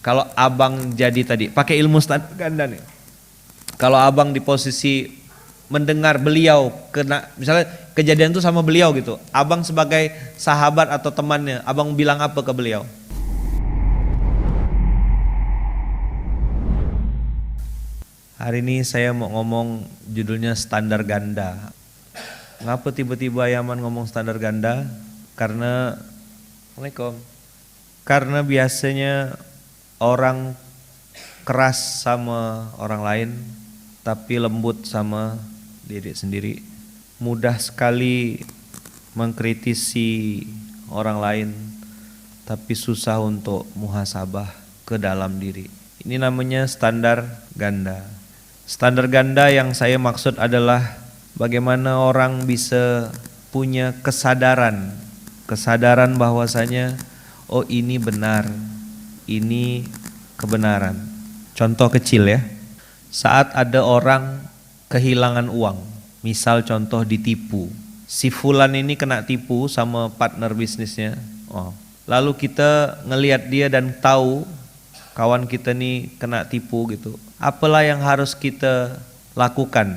Kalau abang jadi tadi, pakai ilmu standar ganda nih. Kalau abang di posisi mendengar beliau kena, misalnya kejadian itu sama beliau gitu, abang sebagai sahabat atau temannya, abang bilang apa ke beliau? Hari ini saya mau ngomong judulnya standar ganda. Ngapa tiba-tiba Yaman ngomong standar ganda? Karena, Assalamualaikum. Karena biasanya orang keras sama orang lain, tapi lembut sama diri sendiri. Mudah sekali mengkritisi orang lain, tapi susah untuk muhasabah ke dalam diri. Ini namanya standar ganda. Standar ganda yang saya maksud adalah bagaimana orang bisa punya kesadaran bahwasanya oh ini benar, ini kebenaran. Contoh kecil ya, saat ada orang kehilangan uang, misal contoh ditipu, si fulan ini kena tipu sama partner bisnisnya, lalu kita ngelihat dia dan tahu kawan kita nih kena tipu gitu, apalah yang harus kita lakukan?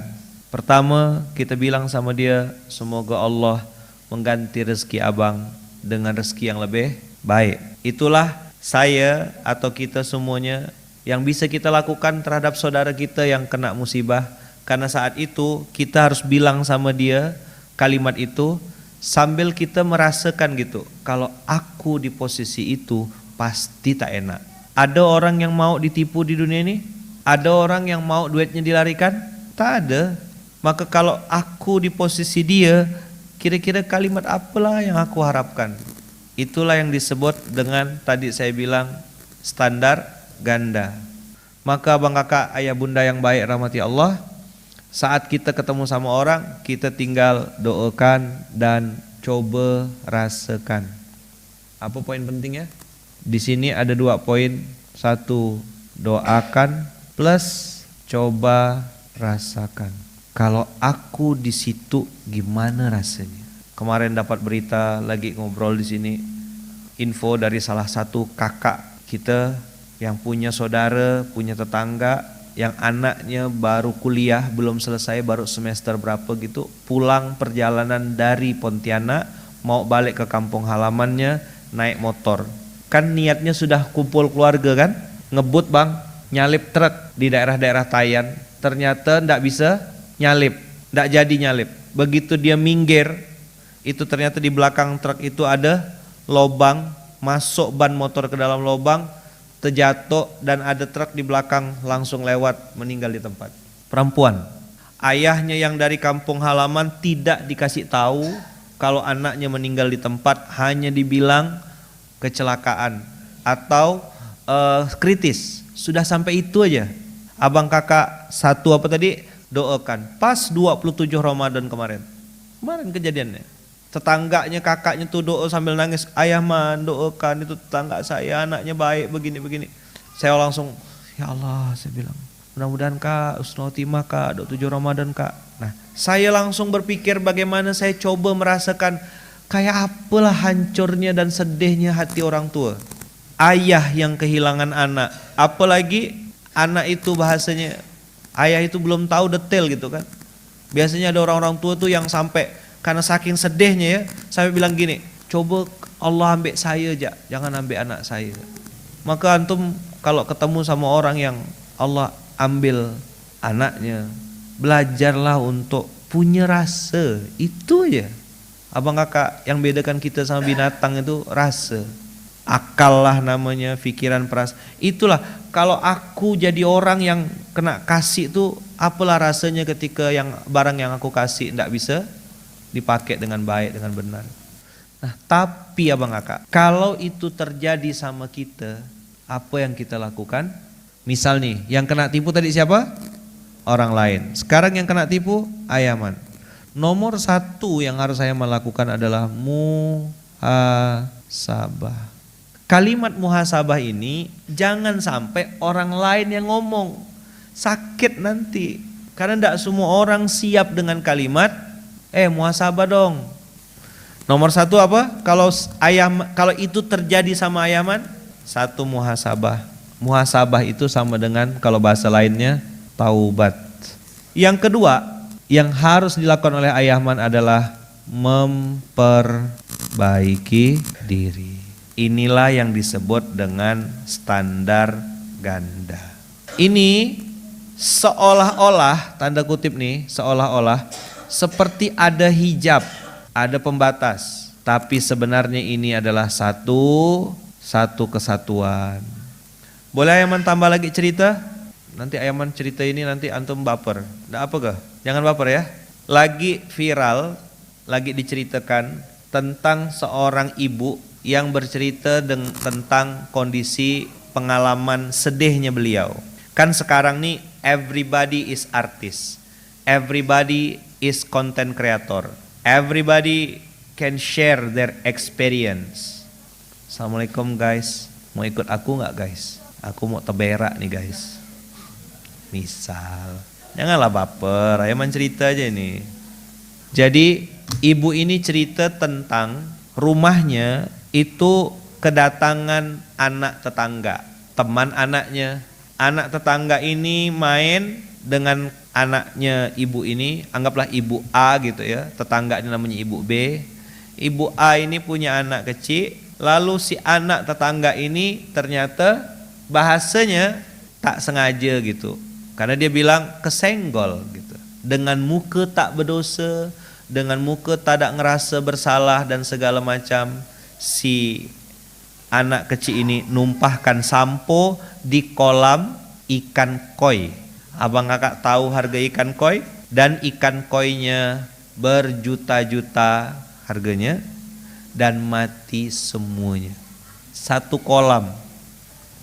Pertama, kita bilang sama dia, semoga Allah mengganti rezeki abang dengan rezeki yang lebih baik. Itulah saya atau kita semuanya yang bisa kita lakukan terhadap saudara kita yang kena musibah. Karena saat itu kita harus bilang sama dia kalimat itu sambil kita merasakan gitu, kalau aku di posisi itu pasti tak enak. Ada orang yang mau ditipu di dunia ini? Ada orang yang mau duitnya dilarikan? Tak ada. Maka kalau aku di posisi dia, kira-kira kalimat apalah yang aku harapkan? Itulah yang disebut dengan tadi saya bilang standar ganda. Maka abang kakak, ayah bunda yang baik rahmati Allah, saat kita ketemu sama orang, kita tinggal doakan dan coba rasakan. Apa poin pentingnya? Di sini ada 2 poin. 1, doakan plus coba rasakan. Kalau aku di situ gimana rasanya? Kemarin dapat berita lagi ngobrol di sini, info dari salah satu kakak kita yang punya saudara, punya tetangga yang anaknya baru kuliah, belum selesai, baru semester berapa gitu, pulang perjalanan dari Pontianak mau balik ke kampung halamannya naik motor. Kan niatnya sudah kumpul keluarga kan, ngebut bang, nyalip truk di daerah-daerah Tayan, ternyata ndak bisa nyalip, ndak jadi nyalip. Begitu dia minggir, itu ternyata di belakang truk itu ada lobang, masuk ban motor ke dalam lobang, terjatuh dan ada truk di belakang langsung lewat, meninggal di tempat. Perempuan, ayahnya yang dari kampung halaman tidak dikasih tahu kalau anaknya meninggal di tempat, hanya dibilang kecelakaan atau kritis. Sudah sampai itu aja. Abang kakak satu apa tadi? Doakan. Pas 27 Ramadan kemarin kejadiannya. Tetangganya kakaknya tuh doa sambil nangis, ayah man doakan itu tetangga saya anaknya baik begini. Saya langsung ya Allah, saya bilang mudah-mudahan kak husnul khotimah kak 27 Ramadan kak. Nah saya langsung berpikir bagaimana saya coba merasakan kayak apalah hancurnya dan sedihnya hati orang tua. Ayah yang kehilangan anak, apalagi anak itu bahasanya ayah itu belum tahu detail gitu kan. Biasanya ada orang-orang tua tuh yang sampai karena saking sedihnya ya, sampai bilang gini, coba Allah ambil saya aja, jangan ambil anak saya. Maka antum kalau ketemu sama orang yang Allah ambil anaknya, belajarlah untuk punya rasa, itu aja. Abang kakak, yang bedakan kita sama binatang itu rasa. Akal lah namanya, pikiran, perasaan. Itulah kalau aku jadi orang yang kena kasih itu, apalah rasanya ketika yang barang yang aku kasih tidak bisa dipakai dengan baik, dengan benar. Nah tapi abang kakak, kalau itu terjadi sama kita, apa yang kita lakukan? Misal nih, yang kena tipu tadi siapa? Orang lain. Sekarang yang kena tipu, ayaman. Nomor 1 yang harus saya melakukan adalah muhasabah. Kalimat muhasabah ini jangan sampai orang lain yang ngomong, sakit nanti. Karena tidak semua orang siap dengan kalimat muhasabah dong. Nomor 1 apa? Kalau itu terjadi sama ayaman, 1 muhasabah. Muhasabah itu sama dengan kalau bahasa lainnya taubat. Yang kedua yang harus dilakukan oleh Ayahman adalah memperbaiki diri. Inilah yang disebut dengan standar ganda. Ini seolah-olah, tanda kutip nih, seolah-olah seperti ada hijab, ada pembatas. Tapi sebenarnya ini adalah satu kesatuan. Boleh Ayaman tambah lagi cerita? Nanti Ayaman cerita ini nanti antum baper. Nggak apa kah? Jangan baper ya. Lagi viral, lagi diceritakan tentang seorang ibu yang bercerita tentang kondisi pengalaman sedihnya beliau. Kan sekarang nih everybody is artist. Everybody is content creator. Everybody can share their experience. Assalamualaikum guys. Mau ikut aku nggak guys? Aku mau teberak nih guys. Misal, janganlah baper, Ayaman cerita aja nih. Jadi ibu ini cerita tentang rumahnya itu kedatangan anak tetangga, teman anaknya. Anak tetangga ini main dengan anaknya ibu ini, anggaplah ibu A gitu ya, tetangga ini namanya ibu B. Ibu A ini punya anak kecil, lalu si anak tetangga ini ternyata bahasanya tak sengaja gitu. Karena dia bilang kesenggol gitu. Dengan muka tak berdosa, dengan muka tak ada ngerasa bersalah dan segala macam, si anak kecil ini numpahkan sampo di kolam ikan koi. Abang kakak tahu harga ikan koi? Dan ikan koinya berjuta-juta harganya dan mati semuanya. Satu kolam.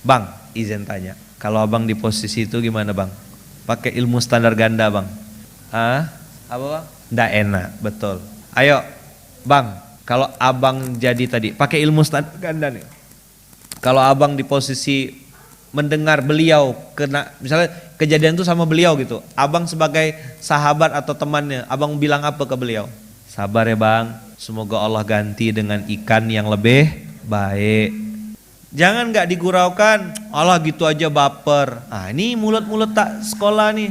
Bang, izin tanya, kalau abang di posisi itu gimana bang? Pakai ilmu standar ganda bang? Apa bang? Nggak enak, betul. Ayo bang, kalau abang jadi tadi, pakai ilmu standar ganda nih. Kalau abang di posisi mendengar beliau kena, misalnya kejadian itu sama beliau gitu, abang sebagai sahabat atau temannya, abang bilang apa ke beliau? Sabar ya bang, semoga Allah ganti dengan ikan yang lebih baik. Jangan gak diguraukan, Allah gitu aja baper. Ini mulut-mulut tak sekolah nih.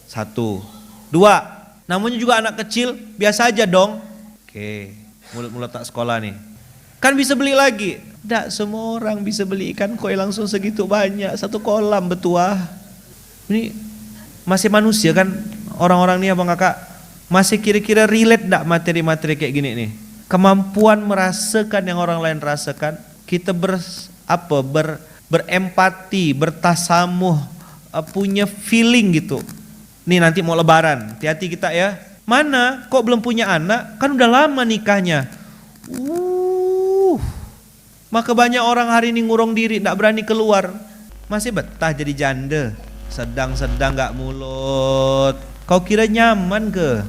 1, 2, namanya juga anak kecil, biasa aja dong. Oke, mulut-mulut tak sekolah nih. Kan bisa beli lagi. Tidak semua orang bisa beli ikan koi langsung segitu banyak, satu kolam betua. Ini masih manusia kan orang-orang nih abang kakak. Masih kira-kira relate gak materi-materi kayak gini nih. Kemampuan merasakan yang orang lain rasakan. Kita berempati, bertasamuh, punya feeling gitu. Nih nanti mau lebaran, hati-hati kita ya. Mana kok belum punya anak? Kan udah lama nikahnya. Maka banyak orang hari ini ngurung diri, gak berani keluar. Masih betah jadi janda. Sedang-sedang gak mulut. Kau kira nyaman ke?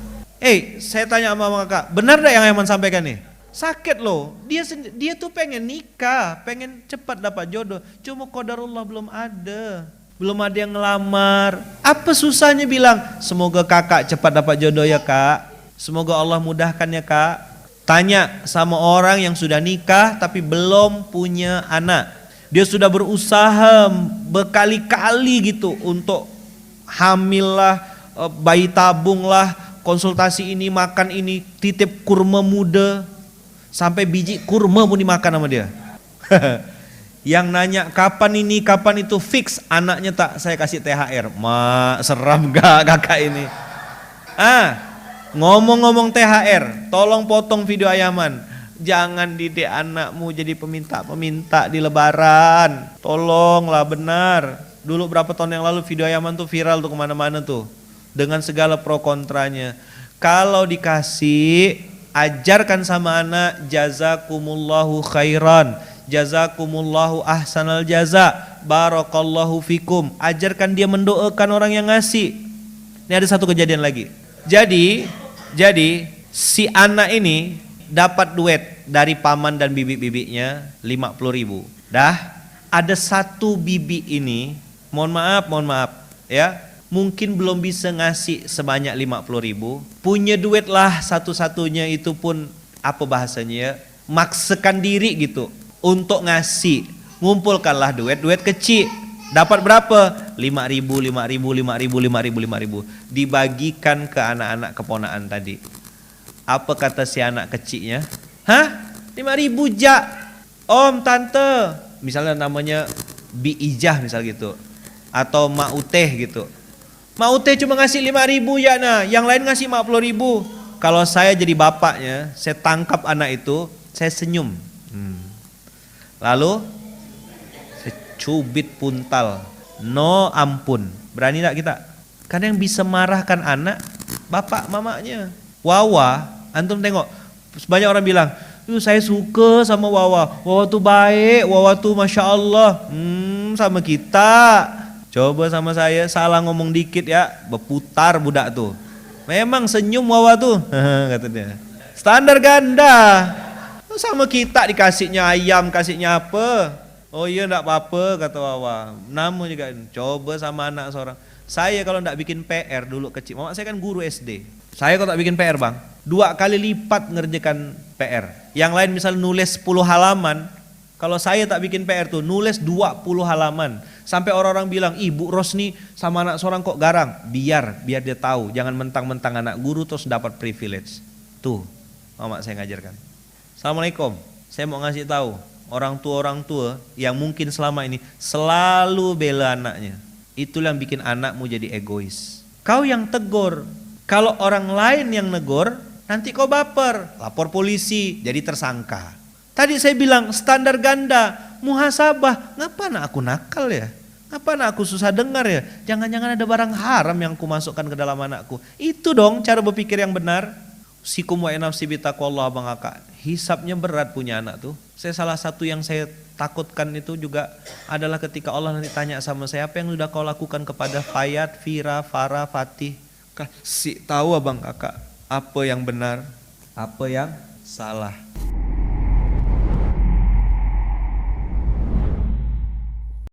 Saya tanya sama kakak, benar gak yang Ayaman sampaikan nih? Sakit loh, dia tuh pengen nikah, pengen cepat dapat jodoh. Cuma qadarullah belum ada yang ngelamar. Apa susahnya bilang, semoga kakak cepat dapat jodoh ya kak. Semoga Allah mudahkan ya kak. Tanya sama orang yang sudah nikah tapi belum punya anak. Dia sudah berusaha berkali-kali gitu untuk hamil lah, bayi tabung lah, konsultasi ini, makan ini, titip kurma muda. Sampai biji kurma pun dimakan sama dia. Yang nanya kapan ini, kapan itu, fix anaknya tak saya kasih THR. Seram gak kakak ini? Ngomong-ngomong THR, tolong potong video Ayaman. Jangan didik anakmu jadi peminta-peminta di lebaran. Tolonglah, benar. Dulu berapa tahun yang lalu video Ayaman tuh viral tuh kemana-mana tuh. Dengan segala pro kontranya. Kalau dikasih, ajarkan sama anak, jazakumullahu khairan, jazakumullahu ahsanal jaza, barakallahu fikum. Ajarkan dia mendoakan orang yang ngasih. Ini ada satu kejadian lagi. Jadi si anak ini dapat duit dari paman dan bibi-bibinya 50.000. Dah ada satu bibi ini, mohon maaf ya, mungkin belum bisa ngasih sebanyak 50.000. Punya duit lah satu-satunya itu pun apa bahasanya ya, maksakan diri gitu untuk ngasih. Ngumpulkanlah duit kecil. Dapat berapa? 5.000, 5.000, 5.000, 5.000, 5.000. Dibagikan ke anak-anak keponaan tadi. Apa kata si anak kecilnya? Hah? 5.000 jak. Om, tante. Misalnya namanya Bi Ijah misal gitu. Atau Mak Uteh gitu. Mak Uteh cuma ngasih 5.000 ya nah. Yang lain ngasih 50.000. Kalau saya jadi bapaknya, saya tangkap anak itu, saya senyum. Lalu saya cubit puntal. No ampun. Berani tak kita? Karena yang bisa marahkan anak, bapak mamanya. Wawa, antum tengok. Banyak orang bilang, saya suka sama Wawa. Wawa tuh baik, Wawa tuh Masya Allah. Sama kita. Coba sama saya, salah ngomong dikit ya, berputar budak tuh. Memang senyum Wawa tuh, kata dia. Standar ganda. Sama kita dikasihnya ayam, kasihnya apa? Oh iya enggak apa-apa kata Wawa. Namun juga coba sama anak seorang. Saya kalau enggak bikin PR dulu kecil, mama saya kan guru SD. Saya kalau tak bikin PR bang, 2 kali lipat ngerjakan PR. Yang lain misal nulis 10 halaman, kalau saya tak bikin PR tuh nulis 20 halaman. Sampai orang-orang bilang, Ibu Rosni sama anak seorang kok garang. Biar dia tahu, jangan mentang-mentang anak guru terus dapat privilege. Tuh, mama saya ngajarkan. Assalamualaikum, saya mau ngasih tahu orang tua yang mungkin selama ini selalu bela anaknya. Itulah yang bikin anakmu jadi egois. Kau yang tegur. Kalau orang lain yang negor, nanti kau baper, lapor polisi, jadi tersangka. Tadi saya bilang standar ganda, muhasabah. Ngapa anak aku nakal ya? Ngapa anak aku susah dengar ya? Jangan-jangan ada barang haram yang aku masukkan ke dalam anakku. Itu dong cara berpikir yang benar. Sikum wa nafsi bitaqwallah bang kakak. Hisapnya berat punya anak tuh. Saya salah satu yang saya takutkan itu juga adalah ketika Allah nanti tanya sama saya, apa yang sudah kau lakukan kepada Fayat, Vira, Farah, Fatih? Kasih tahu abang kakak apa yang benar, apa yang salah.